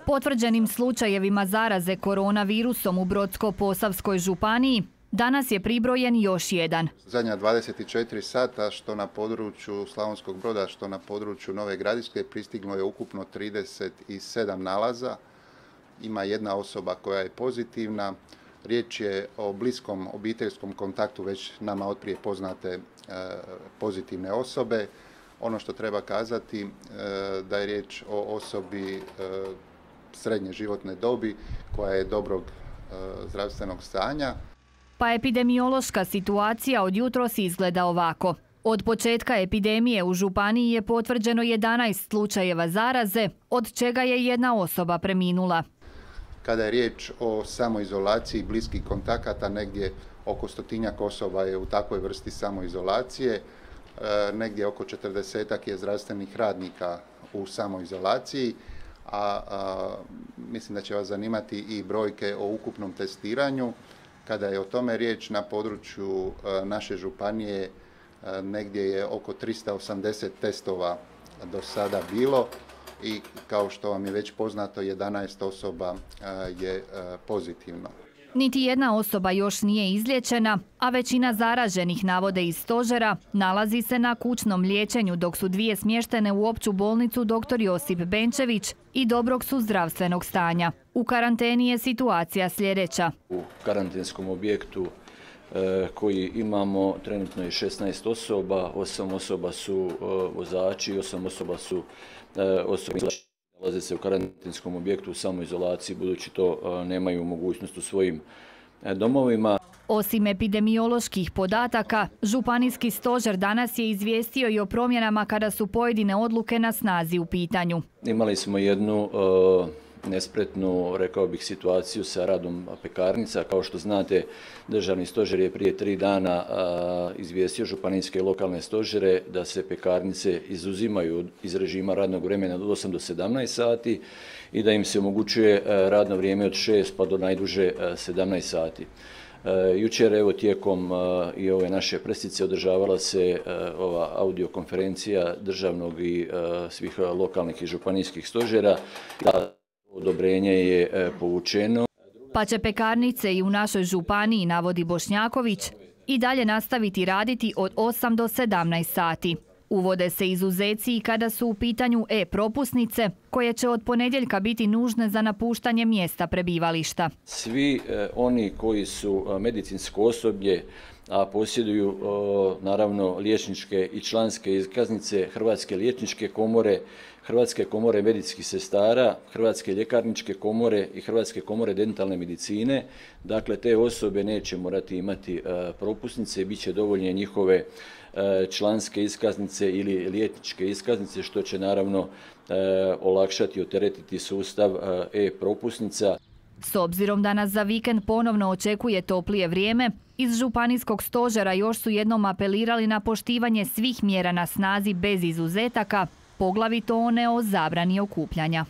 Potvrđenim slučajevima zaraze koronavirusom u Brodsko-posavskoj županiji danas je pribrojen još jedan. Zadnja 24 sata što na području Slavonskog Broda, što na području Nove Gradiške pristiglo je ukupno 37 nalaza. Ima jedna osoba koja je pozitivna. Riječ je o bliskom obiteljskom kontaktu već nama otprije poznate pozitivne osobe. Ono što treba kazati da je riječ o osobi srednje životne dobi koja je dobrog zdravstvenog stanja. Pa epidemiološka situacija od jutros izgleda ovako. Od početka epidemije u županiji je potvrđeno 11 slučajeva zaraze, od čega je jedna osoba preminula. Kada je riječ o samoizolaciji bliskih kontakata, negdje oko 100-tinjak osoba je u takvoj vrsti samoizolacije, negdje oko 40-ak je zdravstvenih radnika u samoizolaciji, a mislim da će vas zanimati i brojke o ukupnom testiranju. Kada je o tome riječ, na području naše županije negdje je oko 380 testova do sada bilo i kao što vam je već poznato 11 osoba je pozitivno. Niti jedna osoba još nije izliječena, a većina zaraženih, navode iz stožera, nalazi se na kućnom liječenju, dok su dvije smještene u opću bolnicu dr. Josip Benčević i dobrog su zdravstvenog stanja. U karanteni je situacija sljedeća. U karantenskom objektu koji imamo trenutno je 16 osoba, 8 osoba su vozači, 8 osoba su osobe nalaze se u karantenskom objektu u samoizolaciji, budući to nemaju mogućnost u svojim domovima. Osim epidemioloških podataka, županijski stožer danas je izvijestio i o promjenama kada su pojedine odluke na snazi u pitanju. Imali smo jednu nespretnu, rekao bih, situaciju sa radom pekarnica. Kao što znate, državni stožer je prije 3 dana izvijestio županijske i lokalne stožere da se pekarnice izuzimaju iz režima radnog vremena od 8 do 17 sati i da im se omogućuje radno vrijeme od 6 pa do najduže 17 sati. Jučer, evo, tijekom i ove naše presice održavala se ova audiokonferencija državnog i svih lokalnih i županijskih stožera. Odobrenje je povučeno. Pa će pekarnice i u našoj županiji, navodi Bošnjaković, i dalje nastaviti raditi od 8 do 17 sati. Uvode se izuzeci i kada su u pitanju e-propusnice, koje će od ponedjeljka biti nužne za napuštanje mjesta prebivališta. Svi oni koji su medicinsko osoblje, a posjeduju naravno liječničke i članske iskaznice Hrvatske liječničke komore, Hrvatske komore medicinskih sestara, Hrvatske ljekarničke komore i Hrvatske komore dentalne medicine. Dakle, te osobe neće morati imati propusnice, bit će dovoljne njihove članske iskaznice ili liječničke iskaznice, što će naravno olakšati i oteretiti sustav e-propusnica. S obzirom da nas za vikend ponovno očekuje toplije vrijeme, iz županijskog stožera još su jednom apelirali na poštivanje svih mjera na snazi bez izuzetaka, poglavito one o zabrani okupljanja.